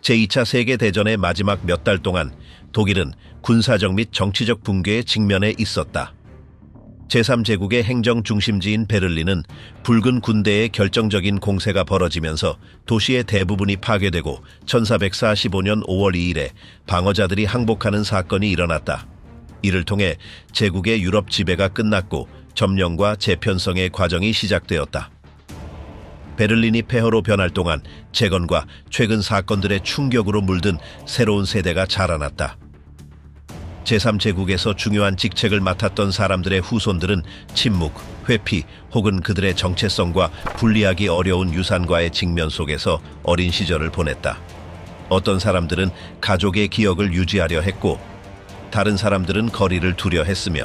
제2차 세계대전의 마지막 몇 달 동안 독일은 군사적 및 정치적 붕괴에 직면해 있었다. 제3제국의 행정 중심지인 베를린은 붉은 군대의 결정적인 공세가 벌어지면서 도시의 대부분이 파괴되고 1445년 5월 2일에 방어자들이 항복하는 사건이 일어났다. 이를 통해 제국의 유럽 지배가 끝났고 점령과 재편성의 과정이 시작되었다. 베를린이 폐허로 변할 동안 재건과 최근 사건들의 충격으로 물든 새로운 세대가 자라났다. 제3제국에서 중요한 직책을 맡았던 사람들의 후손들은 침묵, 회피 혹은 그들의 정체성과 분리하기 어려운 유산과의 직면 속에서 어린 시절을 보냈다. 어떤 사람들은 가족의 기억을 유지하려 했고 다른 사람들은 거리를 두려 했으며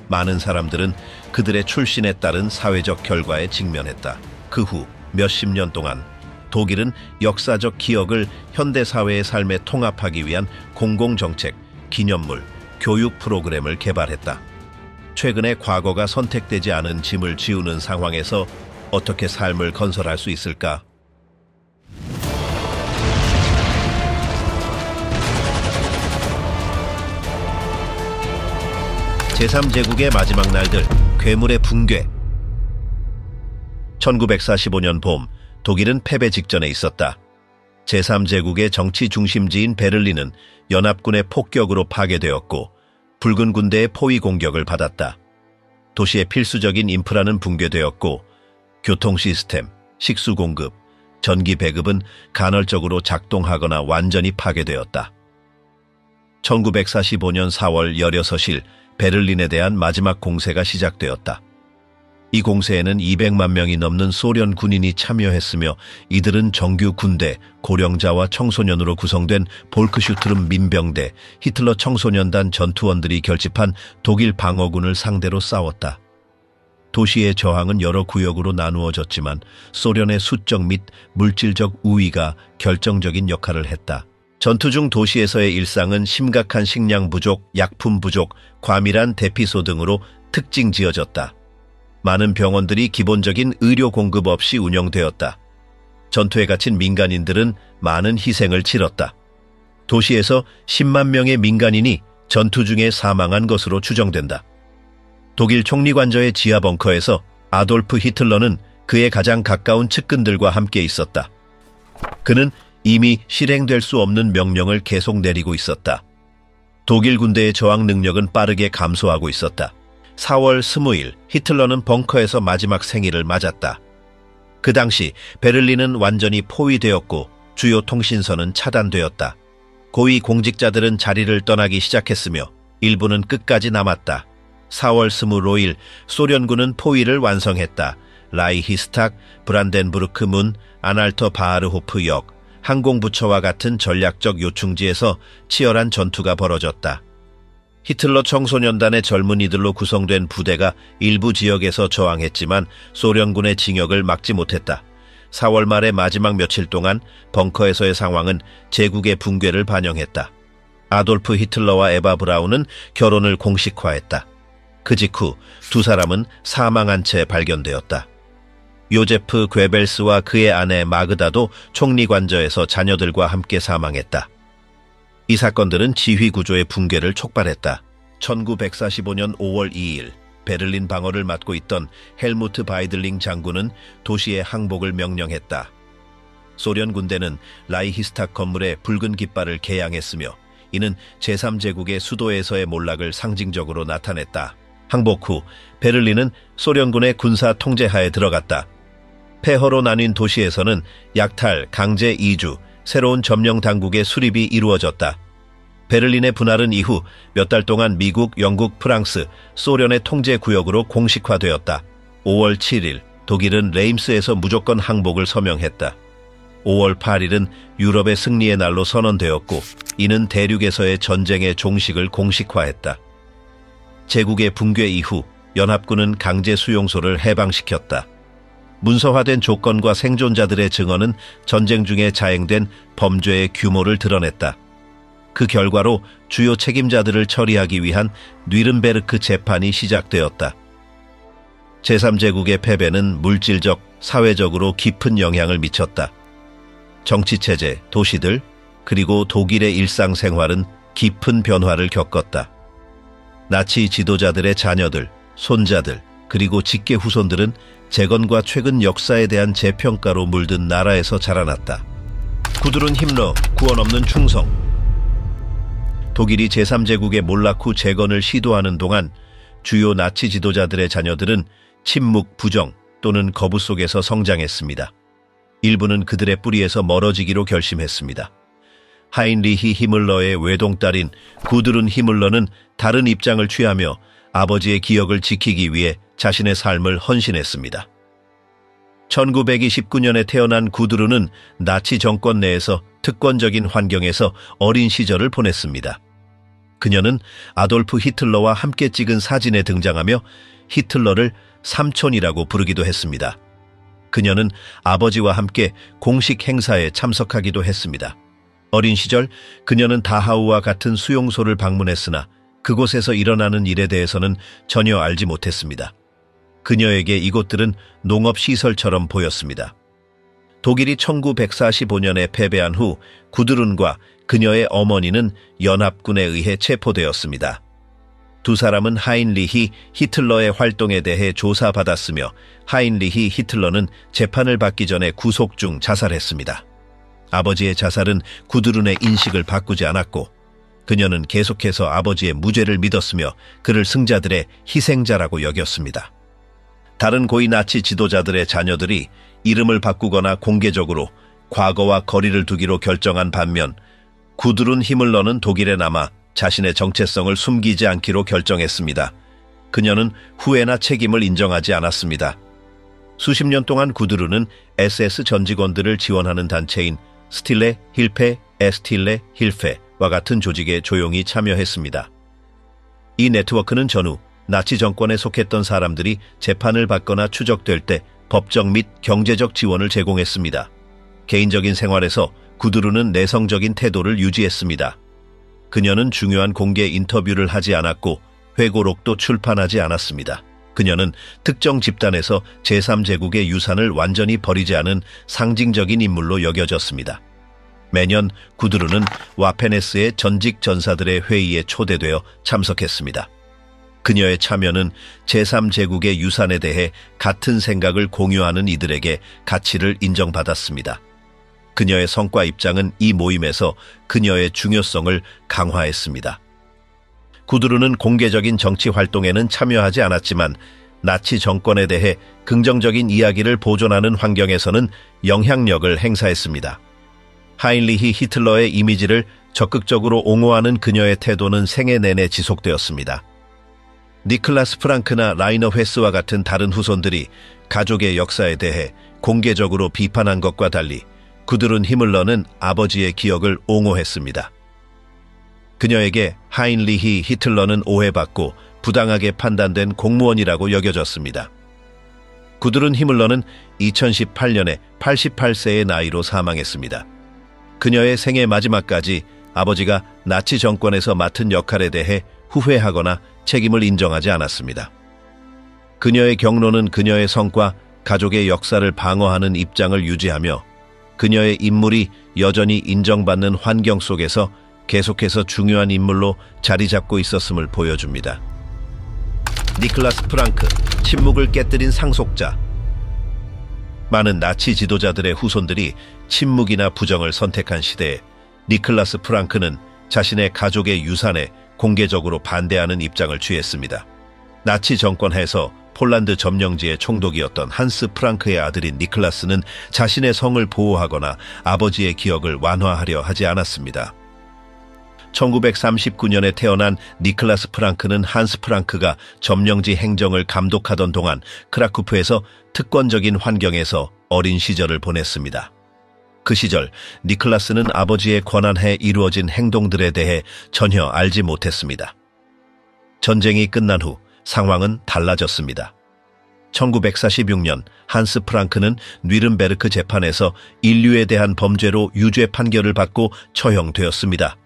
많은 사람들은 그들의 출신에 따른 사회적 결과에 직면했다. 그 후 몇십 년 동안 독일은 역사적 기억을 현대사회의 삶에 통합하기 위한 공공정책, 기념물, 교육 프로그램을 개발했다. 최근에 과거가 선택되지 않은 짐을 지우는 상황에서 어떻게 삶을 건설할 수 있을까? 제3제국의 마지막 날들, 괴물의 붕괴. 1945년 봄, 독일은 패배 직전에 있었다. 제3제국의 정치 중심지인 베를린은 연합군의 폭격으로 파괴되었고 붉은 군대의 포위 공격을 받았다. 도시의 필수적인 인프라는 붕괴되었고 교통 시스템, 식수 공급, 전기 배급은 간헐적으로 작동하거나 완전히 파괴되었다. 1945년 4월 16일 베를린에 대한 마지막 공세가 시작되었다. 이 공세에는 200만 명이 넘는 소련 군인이 참여했으며 이들은 정규 군대, 고령자와 청소년으로 구성된 볼크슈트름 민병대, 히틀러 청소년단 전투원들이 결집한 독일 방어군을 상대로 싸웠다. 도시의 저항은 여러 구역으로 나누어졌지만 소련의 수적 및 물질적 우위가 결정적인 역할을 했다. 전투 중 도시에서의 일상은 심각한 식량 부족, 약품 부족, 과밀한 대피소 등으로 특징 지어졌다. 많은 병원들이 기본적인 의료 공급 없이 운영되었다. 전투에 갇힌 민간인들은 많은 희생을 치렀다. 도시에서 10만 명의 민간인이 전투 중에 사망한 것으로 추정된다. 독일 총리관저의 지하 벙커에서 아돌프 히틀러는 그의 가장 가까운 측근들과 함께 있었다. 그는 이미 실행될 수 없는 명령을 계속 내리고 있었다. 독일 군대의 저항 능력은 빠르게 감소하고 있었다. 4월 20일 히틀러는 벙커에서 마지막 생일을 맞았다. 그 당시 베를린은 완전히 포위되었고 주요 통신선은 차단되었다. 고위 공직자들은 자리를 떠나기 시작했으며 일부는 끝까지 남았다. 4월 25일 소련군은 포위를 완성했다. 라이히스탁, 브란덴부르크 문, 아날터 바하르호프 역, 항공부처와 같은 전략적 요충지에서 치열한 전투가 벌어졌다. 히틀러 청소년단의 젊은이들로 구성된 부대가 일부 지역에서 저항했지만 소련군의 진격을 막지 못했다. 4월 말의 마지막 며칠 동안 벙커에서의 상황은 제국의 붕괴를 반영했다. 아돌프 히틀러와 에바 브라운은 결혼을 공식화했다. 그 직후 두 사람은 사망한 채 발견되었다. 요제프 괴벨스와 그의 아내 마그다도 총리관저에서 자녀들과 함께 사망했다. 이 사건들은 지휘 구조의 붕괴를 촉발했다. 1945년 5월 2일 베를린 방어를 맡고 있던 헬무트 바이들링 장군은 도시의 항복을 명령했다. 소련 군대는 라이히스탁 건물에 붉은 깃발을 개양했으며 이는 제3제국의 수도에서의 몰락을 상징적으로 나타냈다. 항복 후 베를린은 소련군의 군사 통제하에 들어갔다. 폐허로 나뉜 도시에서는 약탈, 강제 이주, 새로운 점령 당국의 수립이 이루어졌다. 베를린의 분할은 이후 몇 달 동안 미국, 영국, 프랑스, 소련의 통제 구역으로 공식화되었다. 5월 7일 독일은 레임스에서 무조건 항복을 서명했다. 5월 8일은 유럽의 승리의 날로 선언되었고 이는 대륙에서의 전쟁의 종식을 공식화했다. 제국의 붕괴 이후 연합군은 강제 수용소를 해방시켰다. 문서화된 조건과 생존자들의 증언은 전쟁 중에 자행된 범죄의 규모를 드러냈다. 그 결과로 주요 책임자들을 처리하기 위한 뉘른베르크 재판이 시작되었다. 제3제국의 패배는 물질적, 사회적으로 깊은 영향을 미쳤다. 정치체제, 도시들, 그리고 독일의 일상생활은 깊은 변화를 겪었다. 나치 지도자들의 자녀들, 손자들, 그리고 직계 후손들은 재건과 최근 역사에 대한 재평가로 물든 나라에서 자라났다. 구두룬 힘러, 구원 없는 충성. 독일이 제3제국의 몰락 후 재건을 시도하는 동안 주요 나치 지도자들의 자녀들은 침묵, 부정 또는 거부 속에서 성장했습니다. 일부는 그들의 뿌리에서 멀어지기로 결심했습니다. 하인리히 히물러의 외동딸인 구드룬 히물러는 다른 입장을 취하며 아버지의 기억을 지키기 위해 자신의 삶을 헌신했습니다. 1929년에 태어난 구드룬은 나치 정권 내에서 특권적인 환경에서 어린 시절을 보냈습니다. 그녀는 아돌프 히틀러와 함께 찍은 사진에 등장하며 히틀러를 삼촌이라고 부르기도 했습니다. 그녀는 아버지와 함께 공식 행사에 참석하기도 했습니다. 어린 시절 그녀는 다하우와 같은 수용소를 방문했으나 그곳에서 일어나는 일에 대해서는 전혀 알지 못했습니다. 그녀에게 이곳들은 농업시설처럼 보였습니다. 독일이 1945년에 패배한 후 구드룬과 그녀의 어머니는 연합군에 의해 체포되었습니다. 두 사람은 하인리히 히틀러의 활동에 대해 조사받았으며 하인리히 히틀러는 재판을 받기 전에 구속 중 자살했습니다. 아버지의 자살은 구드룬의 인식을 바꾸지 않았고 그녀는 계속해서 아버지의 무죄를 믿었으며 그를 승자들의 희생자라고 여겼습니다. 다른 고위 나치 지도자들의 자녀들이 이름을 바꾸거나 공개적으로 과거와 거리를 두기로 결정한 반면 구드룬 히물러는 독일에 남아 자신의 정체성을 숨기지 않기로 결정했습니다. 그녀는 후회나 책임을 인정하지 않았습니다. 수십 년 동안 구드룬은 SS 전 직원들을 지원하는 단체인 스틸레 힐페, 에스틸레 힐페와 같은 조직에 조용히 참여했습니다. 이 네트워크는 전후 나치 정권에 속했던 사람들이 재판을 받거나 추적될 때 법적 및 경제적 지원을 제공했습니다. 개인적인 생활에서 구드룬은 내성적인 태도를 유지했습니다. 그녀는 중요한 공개 인터뷰를 하지 않았고 회고록도 출판하지 않았습니다. 그녀는 특정 집단에서 제3제국의 유산을 완전히 버리지 않은 상징적인 인물로 여겨졌습니다. 매년 구드룬은 와페네스의 전직 전사들의 회의에 초대되어 참석했습니다. 그녀의 참여는 제3제국의 유산에 대해 같은 생각을 공유하는 이들에게 가치를 인정받았습니다. 그녀의 성과 입장은 이 모임에서 그녀의 중요성을 강화했습니다. 구드룬은 공개적인 정치 활동에는 참여하지 않았지만 나치 정권에 대해 긍정적인 이야기를 보존하는 환경에서는 영향력을 행사했습니다. 하인리히 히틀러의 이미지를 적극적으로 옹호하는 그녀의 태도는 생애 내내 지속되었습니다. 니클라스 프랑크나 라이너 회스와 같은 다른 후손들이 가족의 역사에 대해 공개적으로 비판한 것과 달리 구드룬 히물러는 아버지의 기억을 옹호했습니다. 그녀에게 하인리히 히틀러는 오해받고 부당하게 판단된 공무원이라고 여겨졌습니다. 구드룬 히물러는 2018년에 88세의 나이로 사망했습니다. 그녀의 생애 마지막까지 아버지가 나치 정권에서 맡은 역할에 대해 후회하거나 책임을 인정하지 않았습니다. 그녀의 경로는 그녀의 성과, 가족의 역사를 방어하는 입장을 유지하며 그녀의 인물이 여전히 인정받는 환경 속에서 계속해서 중요한 인물로 자리 잡고 있었음을 보여줍니다. 니클라스 프랑크, 침묵을 깨뜨린 상속자. 많은 나치 지도자들의 후손들이 침묵이나 부정을 선택한 시대에 니클라스 프랑크는 자신의 가족의 유산에 공개적으로 반대하는 입장을 취했습니다. 나치 정권 하에서 폴란드 점령지의 총독이었던 한스 프랑크의 아들인 니클라스는 자신의 성을 보호하거나 아버지의 기억을 완화하려 하지 않았습니다. 1939년에 태어난 니클라스 프랑크는 한스 프랑크가 점령지 행정을 감독하던 동안 크라쿠프에서 특권적인 환경에서 어린 시절을 보냈습니다. 그 시절 니클라스는 아버지의 권한하에 이루어진 행동들에 대해 전혀 알지 못했습니다. 전쟁이 끝난 후 상황은 달라졌습니다. 1946년 한스 프랑크는 뉘른베르크 재판에서 인류에 대한 범죄로 유죄 판결을 받고 처형되었습니다.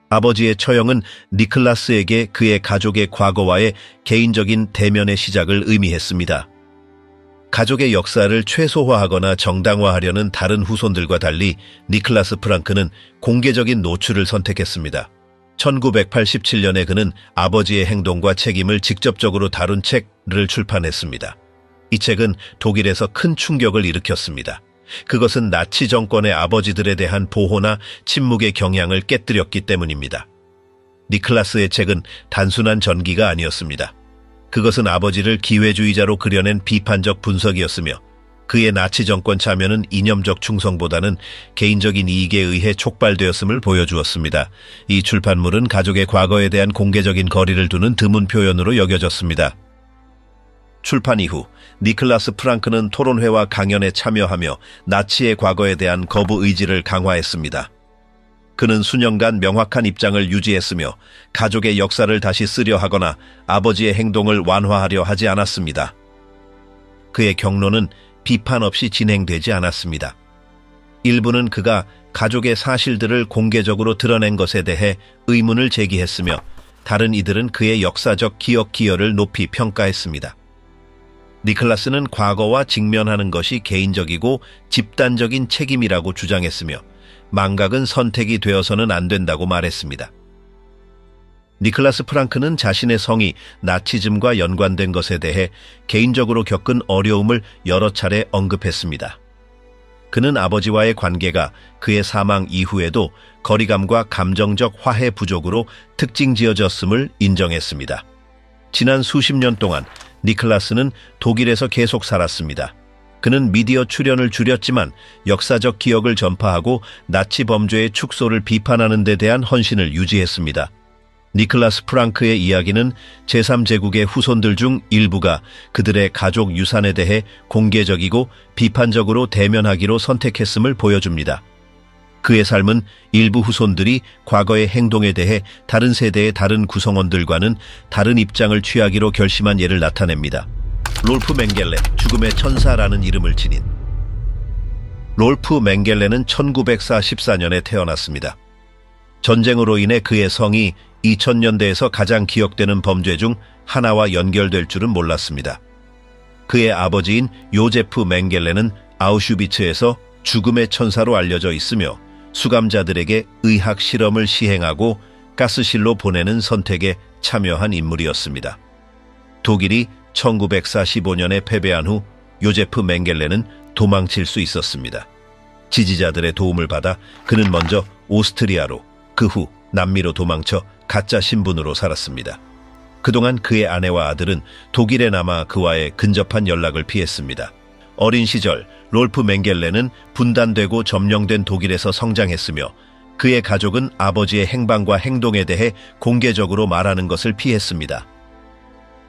아버지의 처형은 니클라스에게 그의 가족의 과거와의 개인적인 대면의 시작을 의미했습니다. 가족의 역사를 최소화하거나 정당화하려는 다른 후손들과 달리 니클라스 프랑크는 공개적인 노출을 선택했습니다. 1987년에 그는 아버지의 행동과 책임을 직접적으로 다룬 책을 출판했습니다. 이 책은 독일에서 큰 충격을 일으켰습니다. 그것은 나치 정권의 아버지들에 대한 보호나 침묵의 경향을 깨뜨렸기 때문입니다. 니클라스의 책은 단순한 전기가 아니었습니다. 그것은 아버지를 기회주의자로 그려낸 비판적 분석이었으며 그의 나치 정권 참여는 이념적 충성보다는 개인적인 이익에 의해 촉발되었음을 보여주었습니다. 이 출판물은 가족의 과거에 대한 공개적인 거리를 두는 드문 표현으로 여겨졌습니다. 출판 이후 니클라스 프랑크는 토론회와 강연에 참여하며 나치의 과거에 대한 거부 의지를 강화했습니다. 그는 수년간 명확한 입장을 유지했으며 가족의 역사를 다시 쓰려 하거나 아버지의 행동을 완화하려 하지 않았습니다. 그의 경로는 비판 없이 진행되지 않았습니다. 일부는 그가 가족의 사실들을 공개적으로 드러낸 것에 대해 의문을 제기했으며 다른 이들은 그의 역사적 기억 기여를 높이 평가했습니다. 니클라스는 과거와 직면하는 것이 개인적이고 집단적인 책임이라고 주장했으며 망각은 선택이 되어서는 안 된다고 말했습니다. 니클라스 프랑크는 자신의 성이 나치즘과 연관된 것에 대해 개인적으로 겪은 어려움을 여러 차례 언급했습니다. 그는 아버지와의 관계가 그의 사망 이후에도 거리감과 감정적 화해 부족으로 특징지어졌음을 인정했습니다. 지난 수십 년 동안 니클라스는 독일에서 계속 살았습니다. 그는 미디어 출연을 줄였지만 역사적 기억을 전파하고 나치 범죄의 축소를 비판하는 데 대한 헌신을 유지했습니다. 니클라스 프랑크의 이야기는 제3제국의 후손들 중 일부가 그들의 가족 유산에 대해 공개적이고 비판적으로 대면하기로 선택했음을 보여줍니다. 그의 삶은 일부 후손들이 과거의 행동에 대해 다른 세대의 다른 구성원들과는 다른 입장을 취하기로 결심한 예를 나타냅니다. 롤프 맹겔레, 죽음의 천사라는 이름을 지닌 롤프 맹겔레는 1944년에 태어났습니다. 전쟁으로 인해 그의 성이 2000년대에서 가장 기억되는 범죄 중 하나와 연결될 줄은 몰랐습니다. 그의 아버지인 요제프 맹겔레는 아우슈비츠에서 죽음의 천사로 알려져 있으며 수감자들에게 의학 실험을 시행하고 가스실로 보내는 선택에 참여한 인물이었습니다. 독일이 1945년에 패배한 후 요제프 맹겔레는 도망칠 수 있었습니다. 지지자들의 도움을 받아 그는 먼저 오스트리아로, 그 후 남미로 도망쳐 가짜 신분으로 살았습니다. 그동안 그의 아내와 아들은 독일에 남아 그와의 근접한 연락을 피했습니다. 어린 시절 롤프 맹겔레는 분단되고 점령된 독일에서 성장했으며 그의 가족은 아버지의 행방과 행동에 대해 공개적으로 말하는 것을 피했습니다.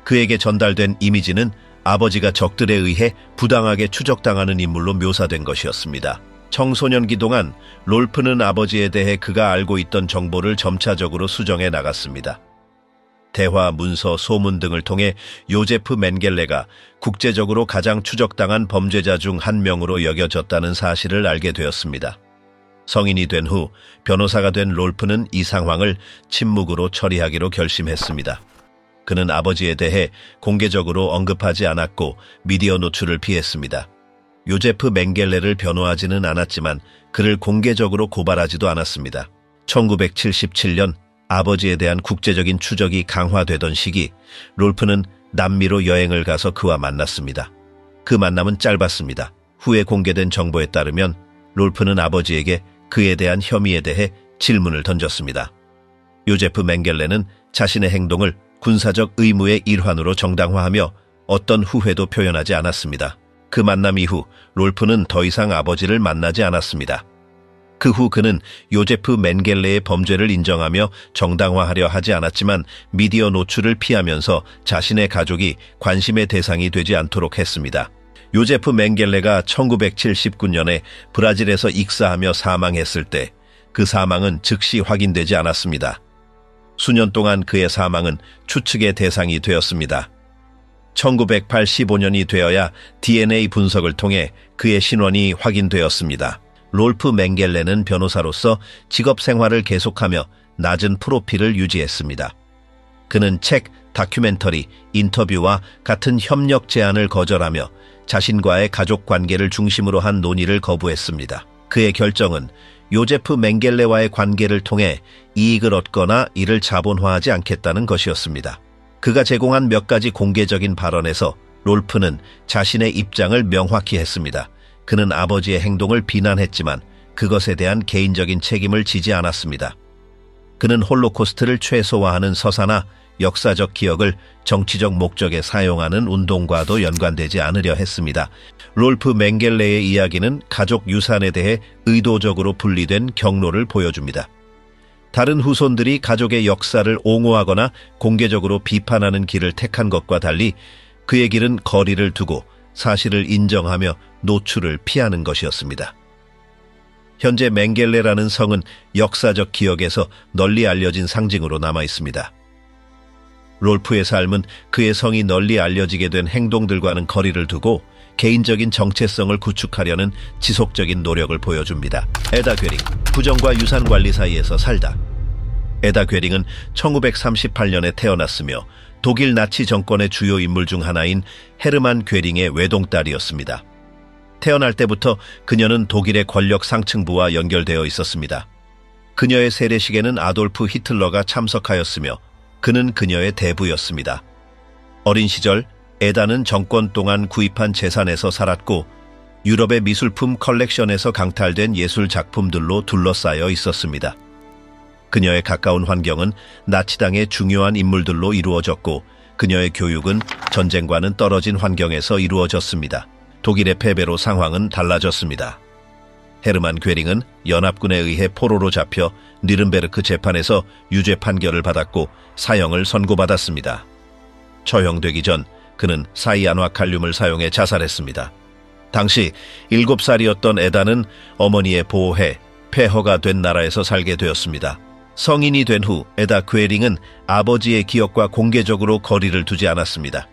그에게 전달된 이미지는 아버지가 적들에 의해 부당하게 추적당하는 인물로 묘사된 것이었습니다. 청소년기 동안 롤프는 아버지에 대해 그가 알고 있던 정보를 점차적으로 수정해 나갔습니다. 대화, 문서, 소문 등을 통해 요제프 맹겔레가 국제적으로 가장 추적당한 범죄자 중 한 명으로 여겨졌다는 사실을 알게 되었습니다. 성인이 된 후 변호사가 된 롤프는 이 상황을 침묵으로 처리하기로 결심했습니다. 그는 아버지에 대해 공개적으로 언급하지 않았고 미디어 노출을 피했습니다. 요제프 맹겔레를 변호하지는 않았지만 그를 공개적으로 고발하지도 않았습니다. 1977년 아버지에 대한 국제적인 추적이 강화되던 시기, 롤프는 남미로 여행을 가서 그와 만났습니다. 그 만남은 짧았습니다. 후에 공개된 정보에 따르면 롤프는 아버지에게 그에 대한 혐의에 대해 질문을 던졌습니다. 요제프 맹겔레는 자신의 행동을 군사적 의무의 일환으로 정당화하며 어떤 후회도 표현하지 않았습니다. 그 만남 이후 롤프는 더 이상 아버지를 만나지 않았습니다. 그 후 그는 요제프 맹겔레의 범죄를 인정하며 정당화하려 하지 않았지만 미디어 노출을 피하면서 자신의 가족이 관심의 대상이 되지 않도록 했습니다. 요제프 맹겔레가 1979년에 브라질에서 익사하며 사망했을 때 그 사망은 즉시 확인되지 않았습니다. 수년 동안 그의 사망은 추측의 대상이 되었습니다. 1985년이 되어야 DNA 분석을 통해 그의 신원이 확인되었습니다. 롤프 맹겔레는 변호사로서 직업 생활을 계속하며 낮은 프로필을 유지했습니다. 그는 책 다큐멘터리, 인터뷰와 같은 협력 제안을 거절하며 자신과의 가족 관계를 중심으로 한 논의를 거부했습니다. 그의 결정은 요제프 맹겔레와의 관계를 통해 이익을 얻거나 이를 자본화하지 않겠다는 것이었습니다. 그가 제공한 몇 가지 공개적인 발언에서 롤프는 자신의 입장을 명확히 했습니다. 그는 아버지의 행동을 비난했지만 그것에 대한 개인적인 책임을 지지 않았습니다. 그는 홀로코스트를 최소화하는 서사나 역사적 기억을 정치적 목적에 사용하는 운동과도 연관되지 않으려 했습니다. 롤프 맹겔레의 이야기는 가족 유산에 대해 의도적으로 분리된 경로를 보여줍니다. 다른 후손들이 가족의 역사를 옹호하거나 공개적으로 비판하는 길을 택한 것과 달리 그의 길은 거리를 두고 사실을 인정하며 노출을 피하는 것이었습니다. 현재 맹겔레라는 성은 역사적 기억에서 널리 알려진 상징으로 남아 있습니다. 롤프의 삶은 그의 성이 널리 알려지게 된 행동들과는 거리를 두고 개인적인 정체성을 구축하려는 지속적인 노력을 보여줍니다. 에다 괴링, 부정과 유산 관리 사이에서 살다. 에다 괴링은 1938년에 태어났으며 독일 나치 정권의 주요 인물 중 하나인 헤르만 괴링의 외동딸이었습니다. 태어날 때부터 그녀는 독일의 권력 상층부와 연결되어 있었습니다. 그녀의 세례식에는 아돌프 히틀러가 참석하였으며 그는 그녀의 대부였습니다. 어린 시절 에다는 정권 동안 구입한 재산에서 살았고 유럽의 미술품 컬렉션에서 강탈된 예술 작품들로 둘러싸여 있었습니다. 그녀의 가까운 환경은 나치당의 중요한 인물들로 이루어졌고 그녀의 교육은 전쟁과는 떨어진 환경에서 이루어졌습니다. 독일의 패배로 상황은 달라졌습니다. 헤르만 괴링은 연합군에 의해 포로로 잡혀 니른베르크 재판에서 유죄 판결을 받았고 사형을 선고받았습니다. 처형되기 전 그는 사이안화칼륨을 사용해 자살했습니다. 당시 7살이었던 에다는 어머니의 보호해 폐허가 된 나라에서 살게 되었습니다. 성인이 된 후 에다 괴링은 아버지의 기억과 공개적으로 거리를 두지 않았습니다.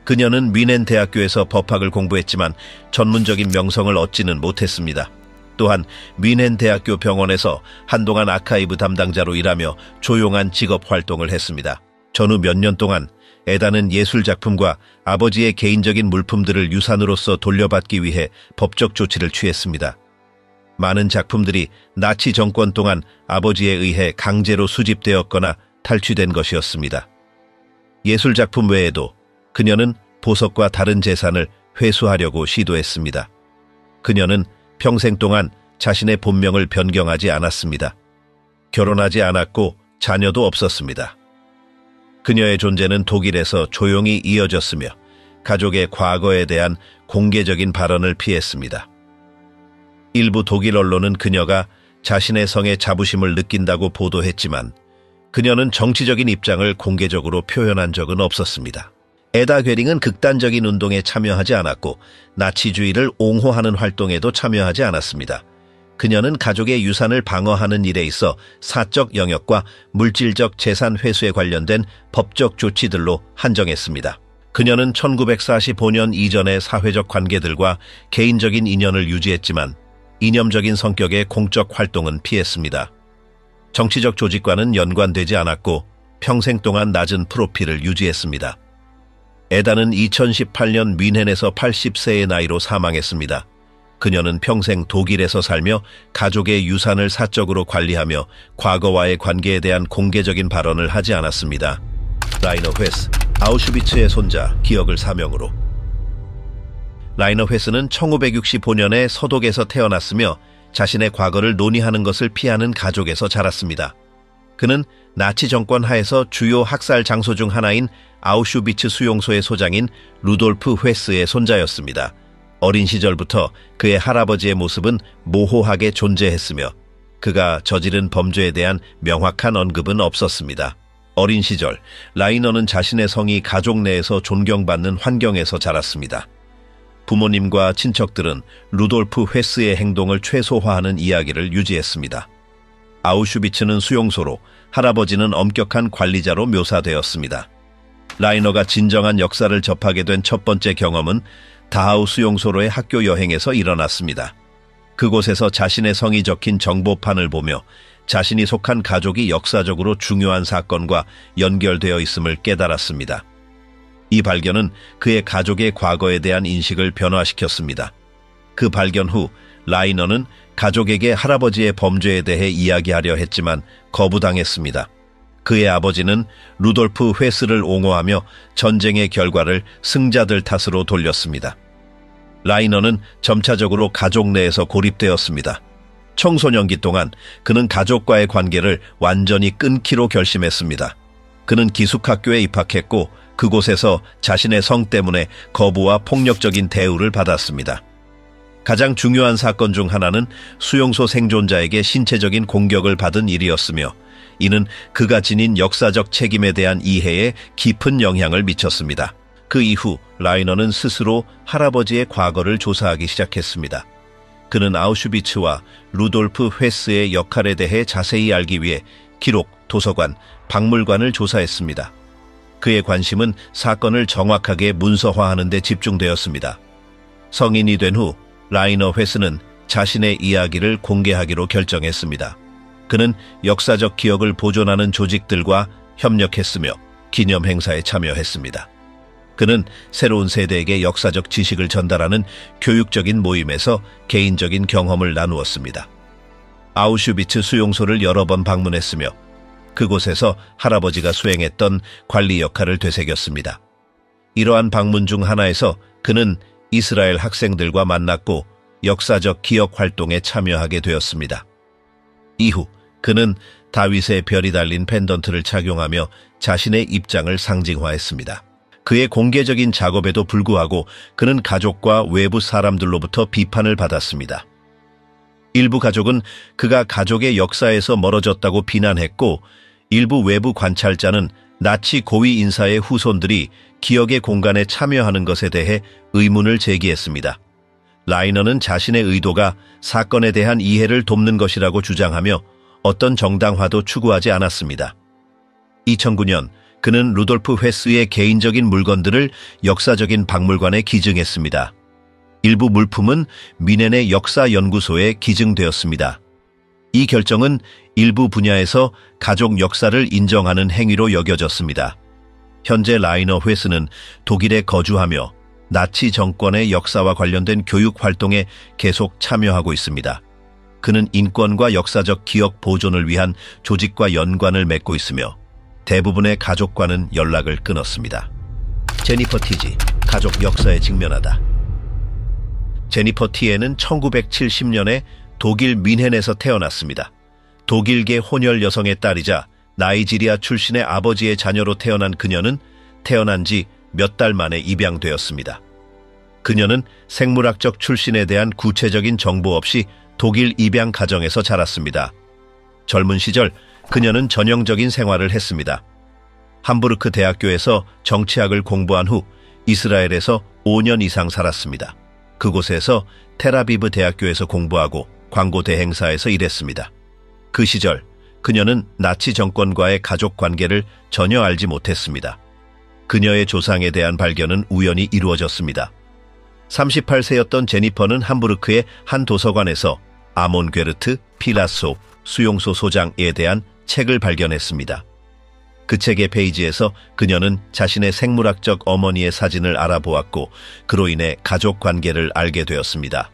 그녀는 뮌헨 대학교에서 법학을 공부했지만 전문적인 명성을 얻지는 못했습니다. 또한 뮌헨 대학교 병원에서 한동안 아카이브 담당자로 일하며 조용한 직업 활동을 했습니다. 전후 몇 년 동안 에다는 예술작품과 아버지의 개인적인 물품들을 유산으로서 돌려받기 위해 법적 조치를 취했습니다. 많은 작품들이 나치 정권 동안 아버지에 의해 강제로 수집되었거나 탈취된 것이었습니다. 예술작품 외에도 그녀는 보석과 다른 재산을 회수하려고 시도했습니다. 그녀는 평생 동안 자신의 본명을 변경하지 않았습니다. 결혼하지 않았고 자녀도 없었습니다. 그녀의 존재는 독일에서 조용히 이어졌으며 가족의 과거에 대한 공개적인 발언을 피했습니다. 일부 독일 언론은 그녀가 자신의 성에 자부심을 느낀다고 보도했지만 그녀는 정치적인 입장을 공개적으로 표현한 적은 없었습니다. 에다 괴링은 극단적인 운동에 참여하지 않았고 나치주의를 옹호하는 활동에도 참여하지 않았습니다. 그녀는 가족의 유산을 방어하는 일에 있어 사적 영역과 물질적 재산 회수에 관련된 법적 조치들로 한정했습니다. 그녀는 1945년 이전의 사회적 관계들과 개인적인 인연을 유지했지만 이념적인 성격의 공적 활동은 피했습니다. 정치적 조직과는 연관되지 않았고 평생 동안 낮은 프로필을 유지했습니다. 에다는 2018년 뮌헨에서 80세의 나이로 사망했습니다. 그녀는 평생 독일에서 살며 가족의 유산을 사적으로 관리하며 과거와의 관계에 대한 공개적인 발언을 하지 않았습니다. 라이너 회스, 아우슈비츠의 손자, 기억을 사명으로. 라이너 회스는 1965년에 서독에서 태어났으며 자신의 과거를 논의하는 것을 피하는 가족에서 자랐습니다. 그는 나치 정권 하에서 주요 학살 장소 중 하나인 아우슈비츠 수용소의 소장인 루돌프 회스의 손자였습니다. 어린 시절부터 그의 할아버지의 모습은 모호하게 존재했으며 그가 저지른 범죄에 대한 명확한 언급은 없었습니다. 어린 시절, 라이너는 자신의 성이 가족 내에서 존경받는 환경에서 자랐습니다. 부모님과 친척들은 루돌프 회스의 행동을 최소화하는 이야기를 유지했습니다. 아우슈비츠는 수용소로, 할아버지는 엄격한 관리자로 묘사되었습니다. 라이너가 진정한 역사를 접하게 된 첫 번째 경험은 다하우 수용소로의 학교 여행에서 일어났습니다. 그곳에서 자신의 성이 적힌 정보판을 보며 자신이 속한 가족이 역사적으로 중요한 사건과 연결되어 있음을 깨달았습니다. 이 발견은 그의 가족의 과거에 대한 인식을 변화시켰습니다. 그 발견 후 라이너는 가족에게 할아버지의 범죄에 대해 이야기하려 했지만 거부당했습니다. 그의 아버지는 루돌프 회스를 옹호하며 전쟁의 결과를 승자들 탓으로 돌렸습니다. 라이너는 점차적으로 가족 내에서 고립되었습니다. 청소년기 동안 그는 가족과의 관계를 완전히 끊기로 결심했습니다. 그는 기숙학교에 입학했고 그곳에서 자신의 성 때문에 거부와 폭력적인 대우를 받았습니다. 가장 중요한 사건 중 하나는 수용소 생존자에게 신체적인 공격을 받은 일이었으며 이는 그가 지닌 역사적 책임에 대한 이해에 깊은 영향을 미쳤습니다. 그 이후 라이너는 스스로 할아버지의 과거를 조사하기 시작했습니다. 그는 아우슈비츠와 루돌프 회스의 역할에 대해 자세히 알기 위해 기록, 도서관, 박물관을 조사했습니다. 그의 관심은 사건을 정확하게 문서화하는 데 집중되었습니다. 성인이 된 후 라이너 회스는 자신의 이야기를 공개하기로 결정했습니다. 그는 역사적 기억을 보존하는 조직들과 협력했으며 기념 행사에 참여했습니다. 그는 새로운 세대에게 역사적 지식을 전달하는 교육적인 모임에서 개인적인 경험을 나누었습니다. 아우슈비츠 수용소를 여러 번 방문했으며 그곳에서 할아버지가 수행했던 관리 역할을 되새겼습니다. 이러한 방문 중 하나에서 그는 이스라엘 학생들과 만났고 역사적 기억 활동에 참여하게 되었습니다. 이후 그는 다윗의 별이 달린 펜던트를 착용하며 자신의 입장을 상징화했습니다. 그의 공개적인 작업에도 불구하고 그는 가족과 외부 사람들로부터 비판을 받았습니다. 일부 가족은 그가 가족의 역사에서 멀어졌다고 비난했고 일부 외부 관찰자는 나치 고위 인사의 후손들이 기억의 공간에 참여하는 것에 대해 의문을 제기했습니다. 라이너는 자신의 의도가 사건에 대한 이해를 돕는 것이라고 주장하며 어떤 정당화도 추구하지 않았습니다. 2009년 그는 루돌프 회스의 개인적인 물건들을 역사적인 박물관에 기증했습니다. 일부 물품은 미넨의 역사연구소에 기증되었습니다. 이 결정은 일부 분야에서 가족 역사를 인정하는 행위로 여겨졌습니다. 현재 라이너 회스는 독일에 거주하며 나치 정권의 역사와 관련된 교육 활동에 계속 참여하고 있습니다. 그는 인권과 역사적 기억 보존을 위한 조직과 연관을 맺고 있으며 대부분의 가족과는 연락을 끊었습니다. 제니퍼 티지, 가족 역사에 직면하다. 제니퍼 티에는 1970년에 독일 뮌헨에서 태어났습니다. 독일계 혼혈 여성의 딸이자 나이지리아 출신의 아버지의 자녀로 태어난 그녀는 태어난 지 몇 달 만에 입양되었습니다. 그녀는 생물학적 출신에 대한 구체적인 정보 없이 독일 입양 가정에서 자랐습니다. 젊은 시절 그녀는 전형적인 생활을 했습니다. 함부르크 대학교에서 정치학을 공부한 후 이스라엘에서 5년 이상 살았습니다. 그곳에서 텔아비브 대학교에서 공부하고 광고 대행사에서 일했습니다. 그 시절 그녀는 나치 정권과의 가족 관계를 전혀 알지 못했습니다. 그녀의 조상에 대한 발견은 우연히 이루어졌습니다. 38세였던 제니퍼는 함부르크의 한 도서관에서 아몬 괴르트 필라소 수용소 소장에 대한 책을 발견했습니다. 그 책의 페이지에서 그녀는 자신의 생물학적 어머니의 사진을 알아보았고 그로 인해 가족 관계를 알게 되었습니다.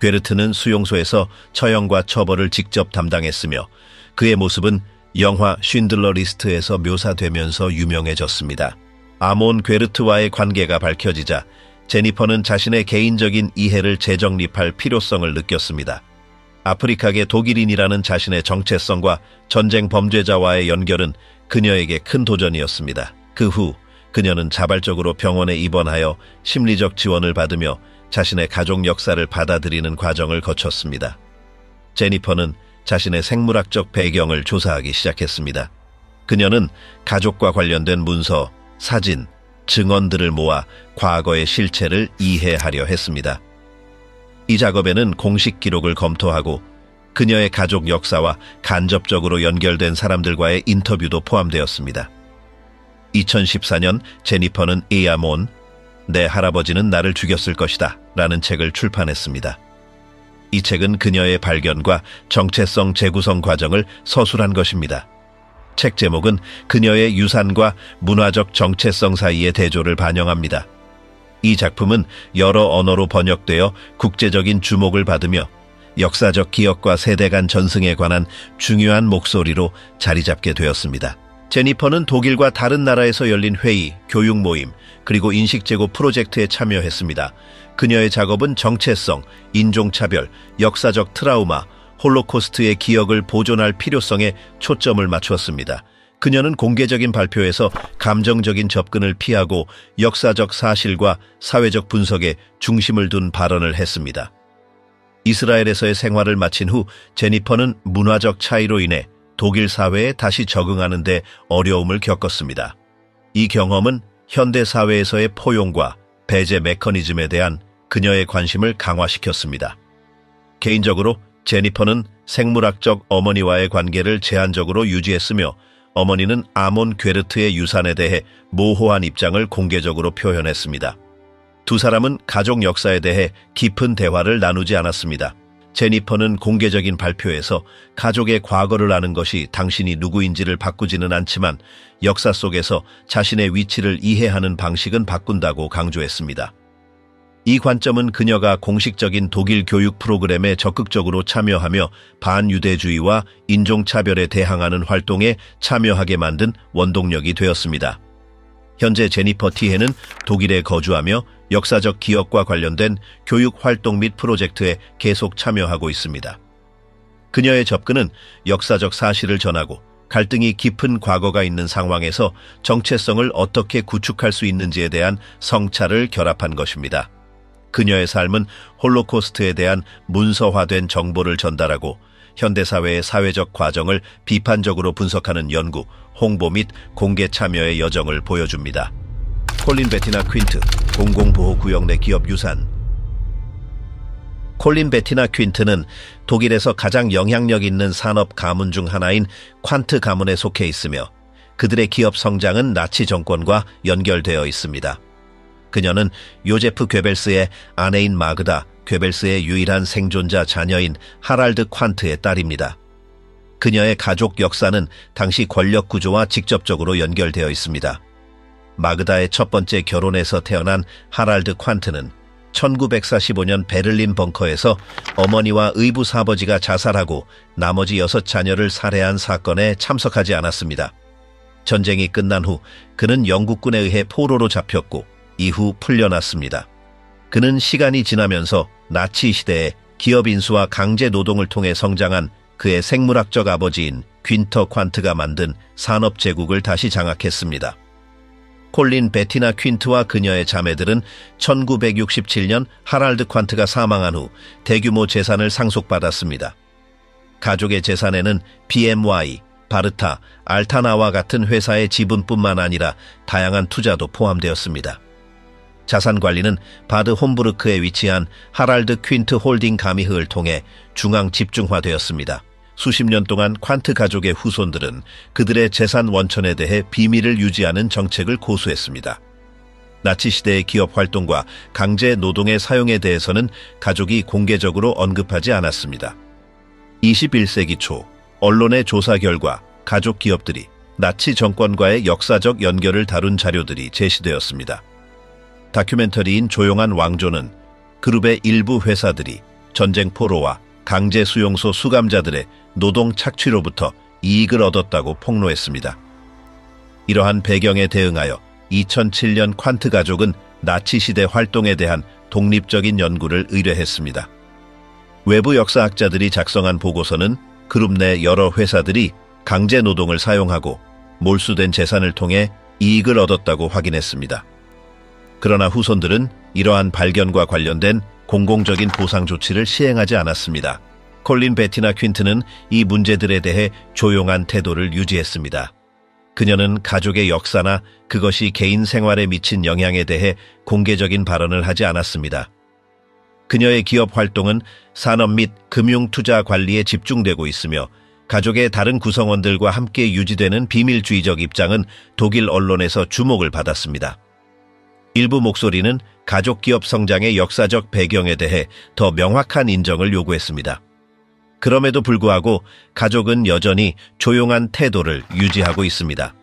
괴르트는 수용소에서 처형과 처벌을 직접 담당했으며 그의 모습은 영화 쉰들러 리스트에서 묘사되면서 유명해졌습니다. 아몬 괴르트와의 관계가 밝혀지자 제니퍼는 자신의 개인적인 이해를 재정립할 필요성을 느꼈습니다. 아프리카계 독일인이라는 자신의 정체성과 전쟁 범죄자와의 연결은 그녀에게 큰 도전이었습니다. 그 후 그녀는 자발적으로 병원에 입원하여 심리적 지원을 받으며 자신의 가족 역사를 받아들이는 과정을 거쳤습니다. 제니퍼는 자신의 생물학적 배경을 조사하기 시작했습니다. 그녀는 가족과 관련된 문서, 사진, 증언들을 모아 과거의 실체를 이해하려 했습니다. 이 작업에는 공식 기록을 검토하고 그녀의 가족 역사와 간접적으로 연결된 사람들과의 인터뷰도 포함되었습니다. 2014년 제니퍼는 이아몬, 내 할아버지는 나를 죽였을 것이다 라는 책을 출판했습니다. 이 책은 그녀의 발견과 정체성 재구성 과정을 서술한 것입니다. 책 제목은 그녀의 유산과 문화적 정체성 사이의 대조를 반영합니다. 이 작품은 여러 언어로 번역되어 국제적인 주목을 받으며 역사적 기억과 세대 간 전승에 관한 중요한 목소리로 자리 잡게 되었습니다. 제니퍼는 독일과 다른 나라에서 열린 회의, 교육 모임, 그리고 인식제고 프로젝트에 참여했습니다. 그녀의 작업은 정체성, 인종차별, 역사적 트라우마, 홀로코스트의 기억을 보존할 필요성에 초점을 맞추었습니다. 그녀는 공개적인 발표에서 감정적인 접근을 피하고 역사적 사실과 사회적 분석에 중심을 둔 발언을 했습니다. 이스라엘에서의 생활을 마친 후 제니퍼는 문화적 차이로 인해 독일 사회에 다시 적응하는 데 어려움을 겪었습니다. 이 경험은 현대 사회에서의 포용과 배제 메커니즘에 대한 그녀의 관심을 강화시켰습니다. 개인적으로 제니퍼는 생물학적 어머니와의 관계를 제한적으로 유지했으며 어머니는 아몬 괴르트의 유산에 대해 모호한 입장을 공개적으로 표현했습니다. 두 사람은 가족 역사에 대해 깊은 대화를 나누지 않았습니다. 제니퍼는 공개적인 발표에서 가족의 과거를 아는 것이 당신이 누구인지를 바꾸지는 않지만 역사 속에서 자신의 위치를 이해하는 방식은 바꾼다고 강조했습니다. 이 관점은 그녀가 공식적인 독일 교육 프로그램에 적극적으로 참여하며 반유대주의와 인종차별에 대항하는 활동에 참여하게 만든 원동력이 되었습니다. 현재 제니퍼 티헤는 독일에 거주하며 역사적 기억과 관련된 교육 활동 및 프로젝트에 계속 참여하고 있습니다. 그녀의 접근은 역사적 사실을 전하고 갈등이 깊은 과거가 있는 상황에서 정체성을 어떻게 구축할 수 있는지에 대한 성찰을 결합한 것입니다. 그녀의 삶은 홀로코스트에 대한 문서화된 정보를 전달하고 현대사회의 사회적 과정을 비판적으로 분석하는 연구, 홍보 및 공개 참여의 여정을 보여줍니다. 콜린 베티나 퀸트, 공공보호구역 내 기업 유산. 콜린 베티나 퀸트는 독일에서 가장 영향력 있는 산업 가문 중 하나인 퀀트 가문에 속해 있으며 그들의 기업 성장은 나치 정권과 연결되어 있습니다. 그녀는 요제프 괴벨스의 아내인 마그다 괴벨스의 유일한 생존자 자녀인 하랄드 퀀트의 딸입니다. 그녀의 가족 역사는 당시 권력 구조와 직접적으로 연결되어 있습니다. 마그다의 첫 번째 결혼에서 태어난 하랄드 퀀트는 1945년 베를린 벙커에서 어머니와 의붓아버지가 자살하고 나머지 6자녀를 살해한 사건에 참석하지 않았습니다. 전쟁이 끝난 후 그는 영국군에 의해 포로로 잡혔고 이후 풀려났습니다. 그는 시간이 지나면서 나치 시대에 기업 인수와 강제 노동을 통해 성장한 그의 생물학적 아버지인 퀸터 퀀트가 만든 산업제국을 다시 장악했습니다. 콜린 베티나 퀸트와 그녀의 자매들은 1967년 하랄드 퀀트가 사망한 후 대규모 재산을 상속받았습니다. 가족의 재산에는 BMY, 바르타, 알타나와 같은 회사의 지분뿐만 아니라 다양한 투자도 포함되었습니다. 자산 관리는 바드 홈부르크에 위치한 하랄드 퀸트 홀딩 가미흐를 통해 중앙 집중화되었습니다. 수십 년 동안 퀀트 가족의 후손들은 그들의 재산 원천에 대해 비밀을 유지하는 정책을 고수했습니다. 나치 시대의 기업 활동과 강제 노동의 사용에 대해서는 가족이 공개적으로 언급하지 않았습니다. 21세기 초 언론의 조사 결과 가족 기업들이 나치 정권과의 역사적 연결을 다룬 자료들이 제시되었습니다. 다큐멘터리인 조용한 왕조는 그룹의 일부 회사들이 전쟁 포로와 강제 수용소 수감자들의 노동 착취로부터 이익을 얻었다고 폭로했습니다. 이러한 배경에 대응하여 2007년 퀀트 가족은 나치 시대 활동에 대한 독립적인 연구를 의뢰했습니다. 외부 역사학자들이 작성한 보고서는 그룹 내 여러 회사들이 강제 노동을 사용하고 몰수된 재산을 통해 이익을 얻었다고 확인했습니다. 그러나 후손들은 이러한 발견과 관련된 공공적인 보상 조치를 시행하지 않았습니다. 콜린 베티나 퀸트는 이 문제들에 대해 조용한 태도를 유지했습니다. 그녀는 가족의 역사나 그것이 개인 생활에 미친 영향에 대해 공개적인 발언을 하지 않았습니다. 그녀의 기업 활동은 산업 및 금융 투자 관리에 집중되고 있으며 가족의 다른 구성원들과 함께 유지되는 비밀주의적 입장은 독일 언론에서 주목을 받았습니다. 일부 목소리는 가족 기업 성장의 역사적 배경에 대해 더 명확한 인정을 요구했습니다. 그럼에도 불구하고 가족은 여전히 조용한 태도를 유지하고 있습니다.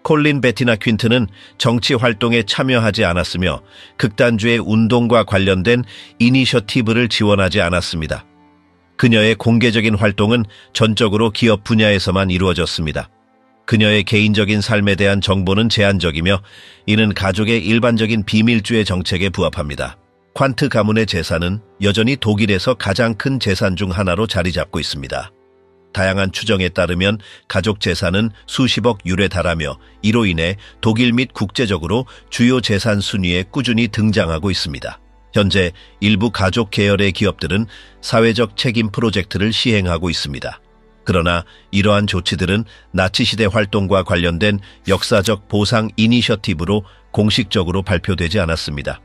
콜린 베티나 퀸트는 정치 활동에 참여하지 않았으며 극단주의 운동과 관련된 이니셔티브를 지원하지 않았습니다. 그녀의 공개적인 활동은 전적으로 기업 분야에서만 이루어졌습니다. 그녀의 개인적인 삶에 대한 정보는 제한적이며 이는 가족의 일반적인 비밀주의 정책에 부합합니다. 퀀트 가문의 재산은 여전히 독일에서 가장 큰 재산 중 하나로 자리 잡고 있습니다. 다양한 추정에 따르면 가족 재산은 수십억 유로에 달하며 이로 인해 독일 및 국제적으로 주요 재산 순위에 꾸준히 등장하고 있습니다. 현재 일부 가족 계열의 기업들은 사회적 책임 프로젝트를 시행하고 있습니다. 그러나 이러한 조치들은 나치시대 활동과 관련된 역사적 보상 이니셔티브로 공식적으로 발표되지 않았습니다.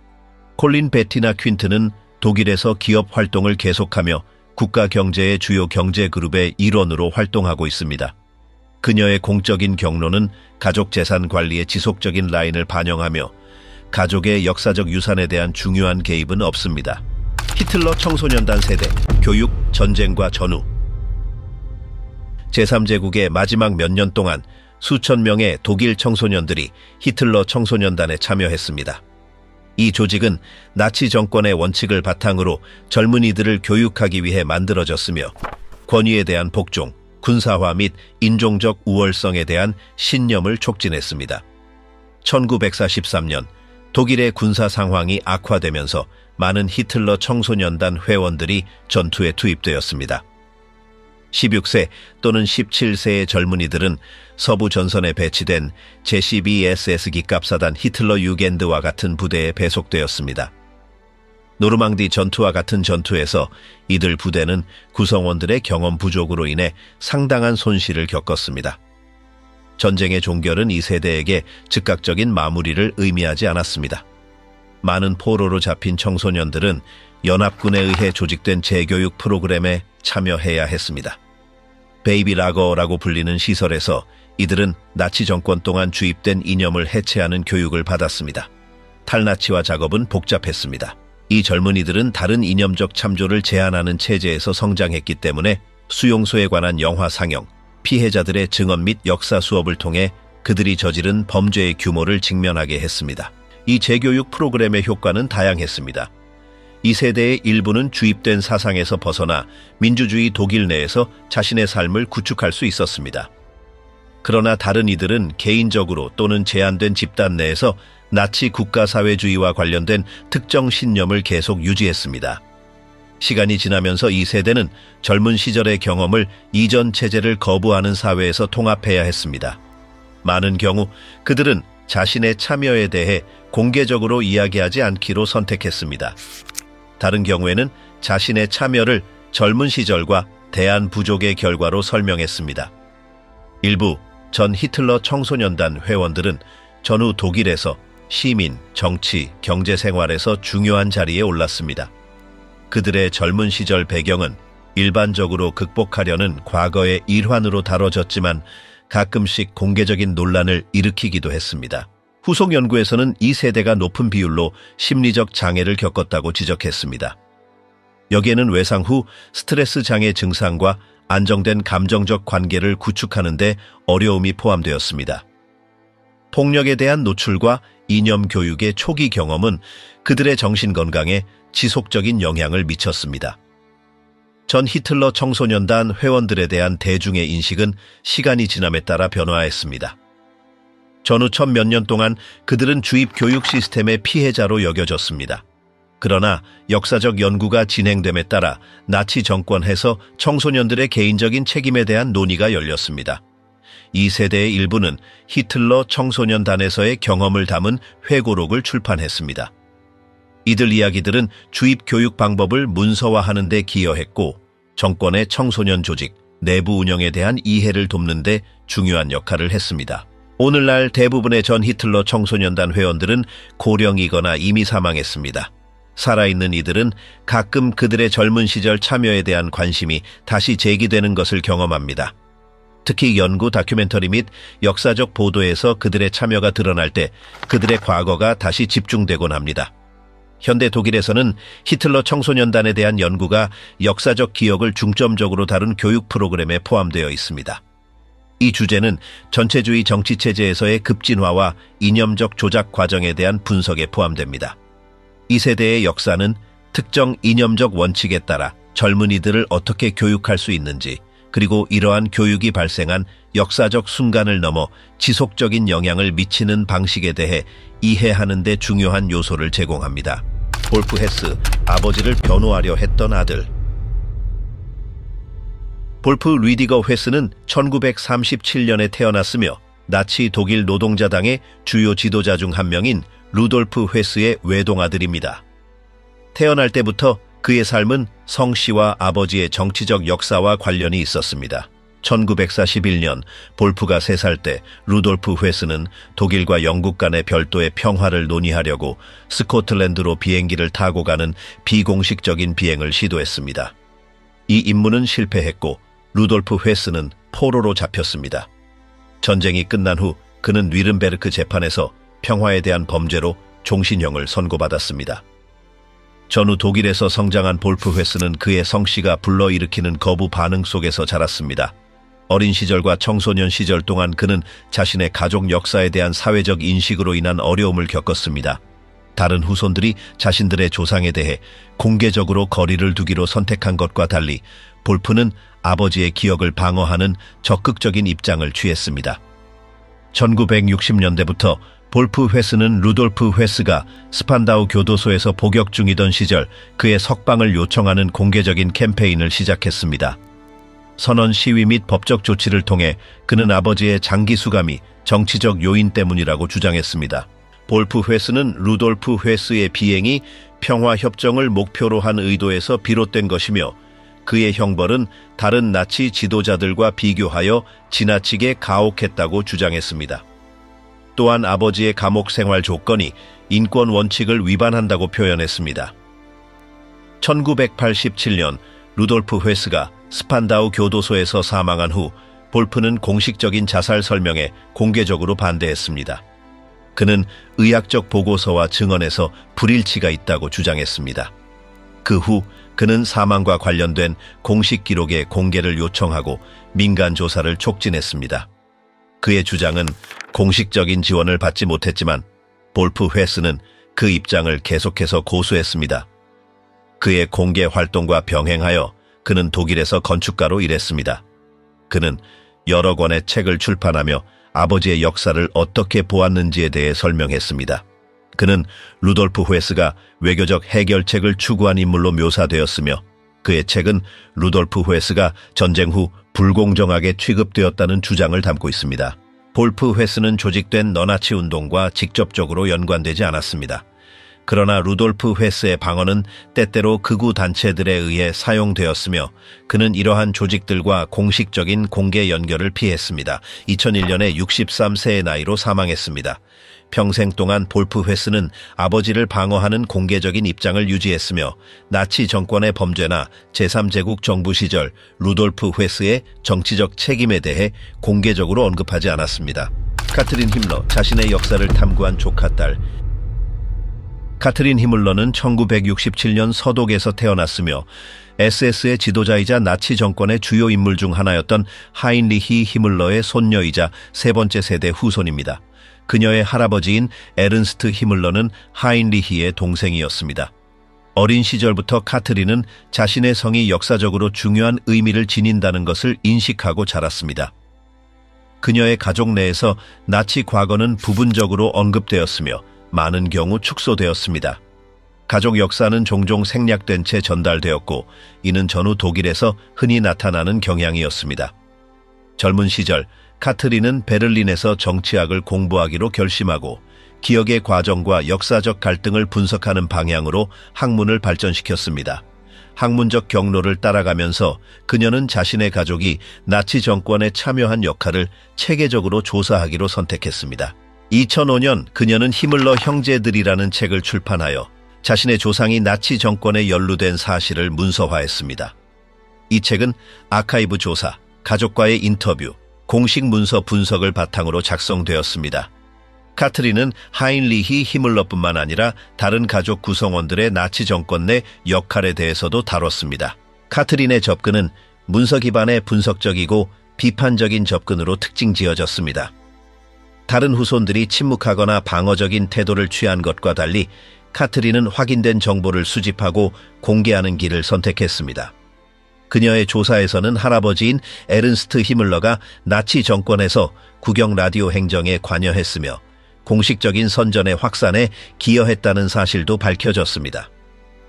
콜린 베티나 퀸트는 독일에서 기업 활동을 계속하며 국가 경제의 주요 경제 그룹의 일원으로 활동하고 있습니다. 그녀의 공적인 경로는 가족 재산 관리의 지속적인 라인을 반영하며 가족의 역사적 유산에 대한 중요한 개입은 없습니다. 히틀러 청소년단 세대, 교육, 전쟁과 전후. 제3제국의 마지막 몇 년 동안 수천 명의 독일 청소년들이 히틀러 청소년단에 참여했습니다. 이 조직은 나치 정권의 원칙을 바탕으로 젊은이들을 교육하기 위해 만들어졌으며 권위에 대한 복종, 군사화 및 인종적 우월성에 대한 신념을 촉진했습니다. 1943년 독일의 군사 상황이 악화되면서 많은 히틀러 청소년단 회원들이 전투에 투입되었습니다. 16세 또는 17세의 젊은이들은 서부 전선에 배치된 제12SS 기갑사단 히틀러 유겐드와 같은 부대에 배속되었습니다. 노르망디 전투와 같은 전투에서 이들 부대는 구성원들의 경험 부족으로 인해 상당한 손실을 겪었습니다. 전쟁의 종결은 이 세대에게 즉각적인 마무리를 의미하지 않았습니다. 많은 포로로 잡힌 청소년들은 연합군에 의해 조직된 재교육 프로그램에 참여해야 했습니다. 베이비 라거라고 불리는 시설에서 이들은 나치 정권 동안 주입된 이념을 해체하는 교육을 받았습니다. 탈나치화 작업은 복잡했습니다. 이 젊은이들은 다른 이념적 참조를 제한하는 체제에서 성장했기 때문에 수용소에 관한 영화 상영, 피해자들의 증언 및 역사 수업을 통해 그들이 저지른 범죄의 규모를 직면하게 했습니다. 이 재교육 프로그램의 효과는 다양했습니다. 이 세대의 일부는 주입된 사상에서 벗어나 민주주의 독일 내에서 자신의 삶을 구축할 수 있었습니다. 그러나 다른 이들은 개인적으로 또는 제한된 집단 내에서 나치 국가사회주의와 관련된 특정 신념을 계속 유지했습니다. 시간이 지나면서 이 세대는 젊은 시절의 경험을 이전 체제를 거부하는 사회에서 통합해야 했습니다. 많은 경우 그들은 자신의 참여에 대해 공개적으로 이야기하지 않기로 선택했습니다. 다른 경우에는 자신의 참여를 젊은 시절과 대한 부족의 결과로 설명했습니다. 일부 전 히틀러 청소년단 회원들은 전후 독일에서 시민, 정치, 경제 생활에서 중요한 자리에 올랐습니다. 그들의 젊은 시절 배경은 일반적으로 극복하려는 과거의 일환으로 다뤄졌지만 가끔씩 공개적인 논란을 일으키기도 했습니다. 후속 연구에서는 이 세대가 높은 비율로 심리적 장애를 겪었다고 지적했습니다. 여기에는 외상 후 스트레스 장애 증상과 안정된 감정적 관계를 구축하는 데 어려움이 포함되었습니다. 폭력에 대한 노출과 이념 교육의 초기 경험은 그들의 정신건강에 지속적인 영향을 미쳤습니다. 전 히틀러 청소년단 회원들에 대한 대중의 인식은 시간이 지남에 따라 변화했습니다. 전후 천 몇 년 동안 그들은 주입 교육 시스템의 피해자로 여겨졌습니다. 그러나 역사적 연구가 진행됨에 따라 나치 정권에서 청소년들의 개인적인 책임에 대한 논의가 열렸습니다. 이 세대의 일부는 히틀러 청소년단에서의 경험을 담은 회고록을 출판했습니다. 이들 이야기들은 주입 교육 방법을 문서화하는 데 기여했고 정권의 청소년 조직, 내부 운영에 대한 이해를 돕는 데 중요한 역할을 했습니다. 오늘날 대부분의 전 히틀러 청소년단 회원들은 고령이거나 이미 사망했습니다. 살아있는 이들은 가끔 그들의 젊은 시절 참여에 대한 관심이 다시 제기되는 것을 경험합니다. 특히 연구 다큐멘터리 및 역사적 보도에서 그들의 참여가 드러날 때 그들의 과거가 다시 집중되곤 합니다. 현대 독일에서는 히틀러 청소년단에 대한 연구가 역사적 기억을 중점적으로 다룬 교육 프로그램에 포함되어 있습니다. 이 주제는 전체주의 정치체제에서의 급진화와 이념적 조작 과정에 대한 분석에 포함됩니다. 이 세대의 역사는 특정 이념적 원칙에 따라 젊은이들을 어떻게 교육할 수 있는지, 그리고 이러한 교육이 발생한 역사적 순간을 넘어 지속적인 영향을 미치는 방식에 대해 이해하는 데 중요한 요소를 제공합니다. 볼프 헤스, 아버지를 변호하려 했던 아들. 볼프 리디거 헤스는 1937년에 태어났으며 나치 독일 노동자당의 주요 지도자 중 한 명인 루돌프 헤스의 외동아들입니다. 태어날 때부터 그의 삶은 성씨와 아버지의 정치적 역사와 관련이 있었습니다. 1941년 볼프가 3살 때 루돌프 헤스는 독일과 영국 간의 별도의 평화를 논의하려고 스코틀랜드로 비행기를 타고 가는 비공식적인 비행을 시도했습니다. 이 임무는 실패했고 루돌프 헤스는 포로로 잡혔습니다. 전쟁이 끝난 후 그는 뉘른베르크 재판에서 평화에 대한 범죄로 종신형을 선고받았습니다. 전후 독일에서 성장한 볼프 헤스는 그의 성씨가 불러일으키는 거부 반응 속에서 자랐습니다. 어린 시절과 청소년 시절 동안 그는 자신의 가족 역사에 대한 사회적 인식으로 인한 어려움을 겪었습니다. 다른 후손들이 자신들의 조상에 대해 공개적으로 거리를 두기로 선택한 것과 달리 볼프는 아버지의 기억을 방어하는 적극적인 입장을 취했습니다. 1960년대부터 볼프 헤스는 루돌프 헤스가 스판다우 교도소에서 복역 중이던 시절 그의 석방을 요청하는 공개적인 캠페인을 시작했습니다. 선언 시위 및 법적 조치를 통해 그는 아버지의 장기 수감이 정치적 요인 때문이라고 주장했습니다. 볼프 헤스는 루돌프 헤스의 비행이 평화협정을 목표로 한 의도에서 비롯된 것이며 그의 형벌은 다른 나치 지도자들과 비교하여 지나치게 가혹했다고 주장했습니다. 또한 아버지의 감옥 생활 조건이 인권 원칙을 위반한다고 표현했습니다. 1987년 루돌프 헤스가 스판다우 교도소에서 사망한 후 볼프는 공식적인 자살 설명에 공개적으로 반대했습니다. 그는 의학적 보고서와 증언에서 불일치가 있다고 주장했습니다. 그 후 그는 사망과 관련된 공식 기록의 공개를 요청하고 민간 조사를 촉진했습니다. 그의 주장은 공식적인 지원을 받지 못했지만 볼프 헤스는 그 입장을 계속해서 고수했습니다. 그의 공개 활동과 병행하여 그는 독일에서 건축가로 일했습니다. 그는 여러 권의 책을 출판하며 아버지의 역사를 어떻게 보았는지에 대해 설명했습니다. 그는 루돌프 헤스가 외교적 해결책을 추구한 인물로 묘사되었으며 그의 책은 루돌프 헤스가 전쟁 후 불공정하게 취급되었다는 주장을 담고 있습니다. 볼프 헤스는 조직된 너나치 운동과 직접적으로 연관되지 않았습니다. 그러나 루돌프 헤스의 방언은 때때로 극우 단체들에 의해 사용되었으며 그는 이러한 조직들과 공식적인 공개 연결을 피했습니다. 2001년에 63세의 나이로 사망했습니다. 평생 동안 볼프 헤스는 아버지를 방어하는 공개적인 입장을 유지했으며 나치 정권의 범죄나 제3제국 정부 시절 루돌프 헤스의 정치적 책임에 대해 공개적으로 언급하지 않았습니다. 카트린 히물러, 자신의 역사를 탐구한 조카딸. 카트린 히물러는 1967년 서독에서 태어났으며 SS의 지도자이자 나치 정권의 주요 인물 중 하나였던 하인리히 히물러의 손녀이자 세 번째 세대 후손입니다. 그녀의 할아버지인 에른스트 히물러는 하인리히의 동생이었습니다. 어린 시절부터 카트린은 자신의 성이 역사적으로 중요한 의미를 지닌다는 것을 인식하고 자랐습니다. 그녀의 가족 내에서 나치 과거는 부분적으로 언급되었으며 많은 경우 축소되었습니다. 가족 역사는 종종 생략된 채 전달되었고 이는 전후 독일에서 흔히 나타나는 경향이었습니다. 젊은 시절 카트린은 베를린에서 정치학을 공부하기로 결심하고 기억의 과정과 역사적 갈등을 분석하는 방향으로 학문을 발전시켰습니다. 학문적 경로를 따라가면서 그녀는 자신의 가족이 나치 정권에 참여한 역할을 체계적으로 조사하기로 선택했습니다. 2005년 그녀는 히물러 형제들이라는 책을 출판하여 자신의 조상이 나치 정권에 연루된 사실을 문서화했습니다. 이 책은 아카이브 조사, 가족과의 인터뷰, 공식 문서 분석을 바탕으로 작성되었습니다. 카트린은 하인리히 히물러뿐만 아니라 다른 가족 구성원들의 나치 정권 내 역할에 대해서도 다뤘습니다. 카트린의 접근은 문서 기반의 분석적이고 비판적인 접근으로 특징지어졌습니다. 다른 후손들이 침묵하거나 방어적인 태도를 취한 것과 달리 카트린은 확인된 정보를 수집하고 공개하는 길을 선택했습니다. 그녀의 조사에서는 할아버지인 에른스트 히물러가 나치 정권에서 국영 라디오 행정에 관여했으며 공식적인 선전의 확산에 기여했다는 사실도 밝혀졌습니다.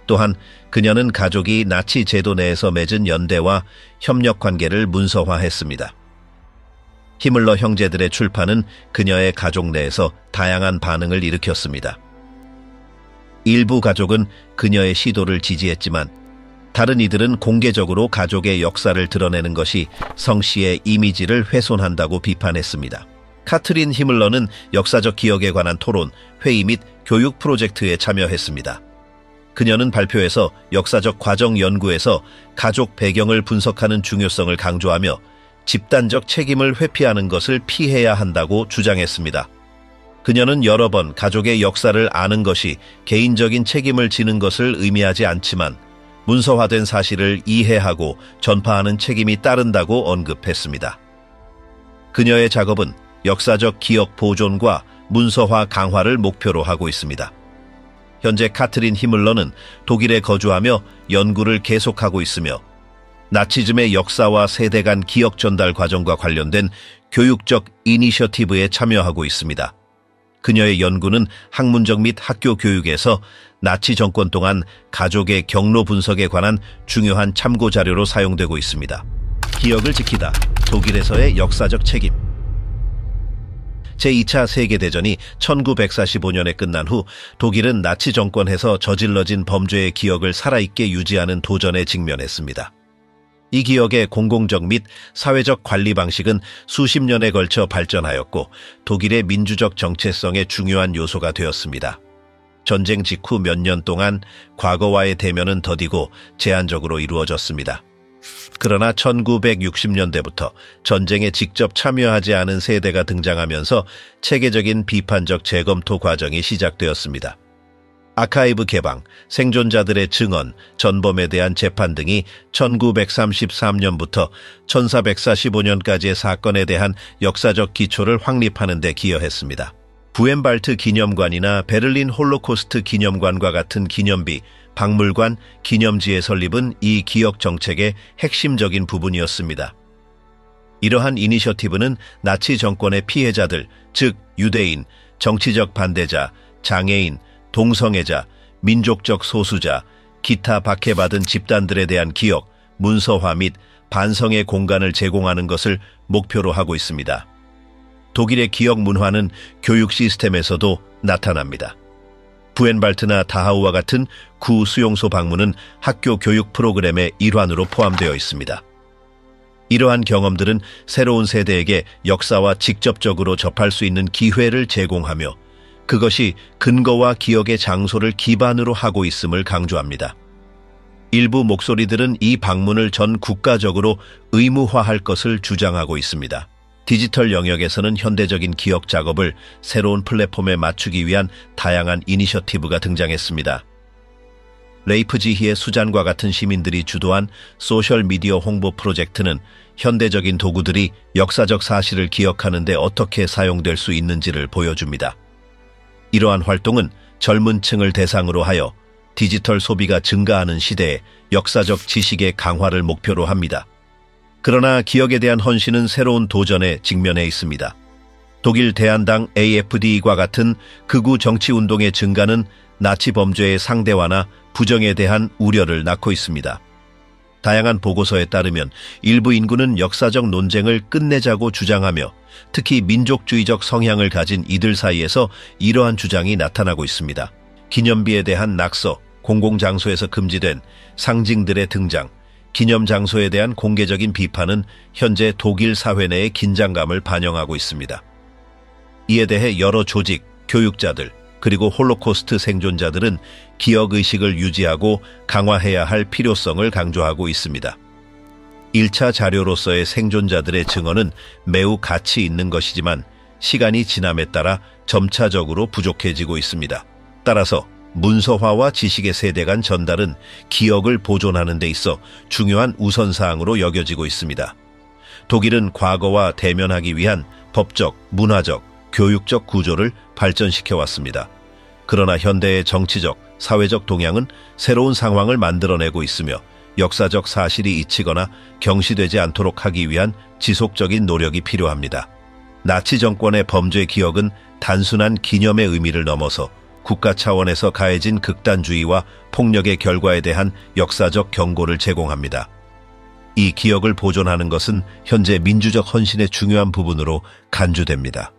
또한 그녀는 가족이 나치 제도 내에서 맺은 연대와 협력 관계를 문서화했습니다. 히물러 형제들의 출판은 그녀의 가족 내에서 다양한 반응을 일으켰습니다. 일부 가족은 그녀의 시도를 지지했지만 다른 이들은 공개적으로 가족의 역사를 드러내는 것이 성씨의 이미지를 훼손한다고 비판했습니다. 카트린 히물러는 역사적 기억에 관한 토론, 회의 및 교육 프로젝트에 참여했습니다. 그녀는 발표에서 역사적 과정 연구에서 가족 배경을 분석하는 중요성을 강조하며 집단적 책임을 회피하는 것을 피해야 한다고 주장했습니다. 그녀는 여러 번 가족의 역사를 아는 것이 개인적인 책임을 지는 것을 의미하지 않지만 문서화된 사실을 이해하고 전파하는 책임이 따른다고 언급했습니다. 그녀의 작업은 역사적 기억 보존과 문서화 강화를 목표로 하고 있습니다. 현재 카트린 히물러는 독일에 거주하며 연구를 계속하고 있으며 나치즘의 역사와 세대 간 기억 전달 과정과 관련된 교육적 이니셔티브에 참여하고 있습니다. 그녀의 연구는 학문적 및 학교 교육에서 나치 정권 동안 가족의 경로 분석에 관한 중요한 참고 자료로 사용되고 있습니다. 기억을 지키다. 독일에서의 역사적 책임. 제2차 세계대전이 1945년에 끝난 후 독일은 나치 정권에서 저질러진 범죄의 기억을 살아있게 유지하는 도전에 직면했습니다. 이 기억의 공공적 및 사회적 관리 방식은 수십 년에 걸쳐 발전하였고 독일의 민주적 정체성의 중요한 요소가 되었습니다. 전쟁 직후 몇 년 동안 과거와의 대면은 더디고 제한적으로 이루어졌습니다. 그러나 1960년대부터 전쟁에 직접 참여하지 않은 세대가 등장하면서 체계적인 비판적 재검토 과정이 시작되었습니다. 아카이브 개방, 생존자들의 증언, 전범에 대한 재판 등이 1933년부터 1445년까지의 사건에 대한 역사적 기초를 확립하는 데 기여했습니다. 부엔발트 기념관이나 베를린 홀로코스트 기념관과 같은 기념비, 박물관, 기념지의 설립은 이 기억 정책의 핵심적인 부분이었습니다. 이러한 이니셔티브는 나치 정권의 피해자들, 즉 유대인, 정치적 반대자, 장애인, 동성애자, 민족적 소수자, 기타 박해받은 집단들에 대한 기억, 문서화 및 반성의 공간을 제공하는 것을 목표로 하고 있습니다. 독일의 기억 문화는 교육 시스템에서도 나타납니다. 부엔발트나 다하우와 같은 구 수용소 방문은 학교 교육 프로그램의 일환으로 포함되어 있습니다. 이러한 경험들은 새로운 세대에게 역사와 직접적으로 접할 수 있는 기회를 제공하며 그것이 근거와 기억의 장소를 기반으로 하고 있음을 강조합니다. 일부 목소리들은 이 방문을 전 국가적으로 의무화할 것을 주장하고 있습니다. 디지털 영역에서는 현대적인 기억 작업을 새로운 플랫폼에 맞추기 위한 다양한 이니셔티브가 등장했습니다. 레이프지히의 수잔과 같은 시민들이 주도한 소셜미디어 홍보 프로젝트는 현대적인 도구들이 역사적 사실을 기억하는 데 어떻게 사용될 수 있는지를 보여줍니다. 이러한 활동은 젊은 층을 대상으로 하여 디지털 소비가 증가하는 시대에 역사적 지식의 강화를 목표로 합니다. 그러나 기억에 대한 헌신은 새로운 도전에 직면해 있습니다. 독일 대한당 AfD과 같은 극우 정치운동의 증가는 나치 범죄의 상대화나 부정에 대한 우려를 낳고 있습니다. 다양한 보고서에 따르면 일부 인구는 역사적 논쟁을 끝내자고 주장하며 특히 민족주의적 성향을 가진 이들 사이에서 이러한 주장이 나타나고 있습니다. 기념비에 대한 낙서, 공공장소에서 금지된 상징들의 등장, 기념장소에 대한 공개적인 비판은 현재 독일 사회 내의 긴장감을 반영하고 있습니다. 이에 대해 여러 조직, 교육자들, 그리고 홀로코스트 생존자들은 기억의식을 유지하고 강화해야 할 필요성을 강조하고 있습니다. 1차 자료로서의 생존자들의 증언은 매우 가치 있는 것이지만 시간이 지남에 따라 점차적으로 부족해지고 있습니다. 따라서 문서화와 지식의 세대 간 전달은 기억을 보존하는 데 있어 중요한 우선사항으로 여겨지고 있습니다. 독일은 과거와 대면하기 위한 법적, 문화적, 교육적 구조를 발전시켜 왔습니다. 그러나 현대의 정치적, 사회적 동향은 새로운 상황을 만들어내고 있으며 역사적 사실이 잊히거나 경시되지 않도록 하기 위한 지속적인 노력이 필요합니다. 나치 정권의 범죄 기억은 단순한 기념의 의미를 넘어서 국가 차원에서 가해진 극단주의와 폭력의 결과에 대한 역사적 경고를 제공합니다. 이 기억을 보존하는 것은 현재 민주적 헌신의 중요한 부분으로 간주됩니다.